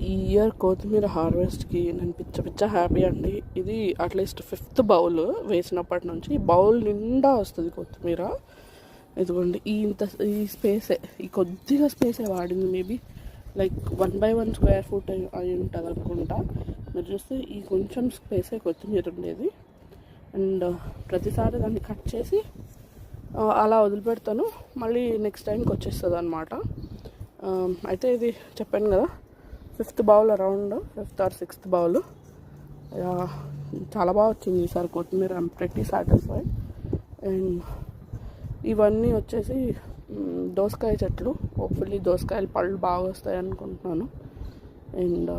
ఈ ఇయర్ కొత్తిమీర హార్వెస్ట్కి నేను పిచ్చ హ్యాపీ అండి. ఇది అట్లీస్ట్ 5th బౌల్ వేసినప్పటి నుంచి ఈ బౌల్ నిండా వస్తుంది కొత్తిమీర. ఇదిగోండి ఈ స్పేసే, ఈ కొద్దిగా స్పేసే వాడింది. మేబీ లైక్ 1/1 స్క్వేర్ ఫుట్ అయి ఉంటుంది అనుకుంటా. మీరు చూస్తే ఈ కొంచెం స్పేసే కొత్తిమీర ఉండేది. అండ్ ప్రతిసారి దాన్ని కట్ చేసి అలా వదిలిపెడతాను, మళ్ళీ నెక్స్ట్ టైంకి వచ్చేస్తుంది అనమాట. అయితే ఇది చెప్పాను కదా, 5th bowl, around 5th or 6th bowl. చాలా బాగా వచ్చింది ఈసారి కొత్తిమీర. I'm pretty satisfied. అండ్ ఇవన్నీ వచ్చేసి దోసకాయ చెట్లు. హోప్ఫుల్లీ దోసకాయలు పళ్ళు బాగా వస్తాయి అనుకుంటున్నాను. అండ్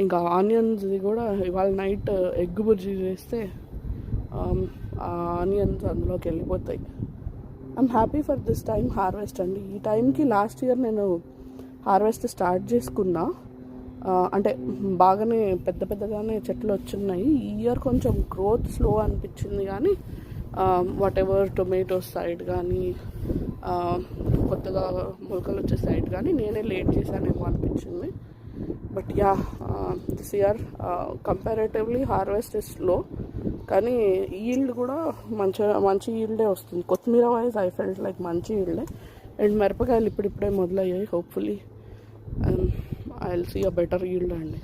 ఇంకా ఆనియన్స్ది కూడా ఇవాళ నైట్ ఎగ్ బుర్జీ చేస్తే ఆ ఆనియన్స్ అందులోకి వెళ్ళిపోతాయి. I'm happy for this time harvest అండి. ఈ టైంకి లాస్ట్ ఇయర్ నేను హార్వెస్ట్ స్టార్ట్ చేసుకున్నా. అంటే బాగానే పెద్దగానే చెట్లు వచ్చున్నాయి. ఈ ఇయర్ కొంచెం గ్రోత్ స్లో అనిపించింది, కానీ వాట్ ఎవర్ టొమాటోస్ సైడ్ కానీ కొత్తగా మొలకలు వచ్చే సైడ్ కానీ నేనే లేట్ చేశానేమో అనిపించింది. But this year comparatively harvest is slow, కానీ ఈల్డ్ కూడా మంచి ఈల్డే వస్తుంది. కొత్తిమీర వైజ్ ఐ ఫెల్ట్ లైక్ మంచి ఈల్డే. అండ్ మిరపకాయలు ఇప్పుడిప్పుడే మొదలయ్యాయి. Hopefully I will see a better yield అండి.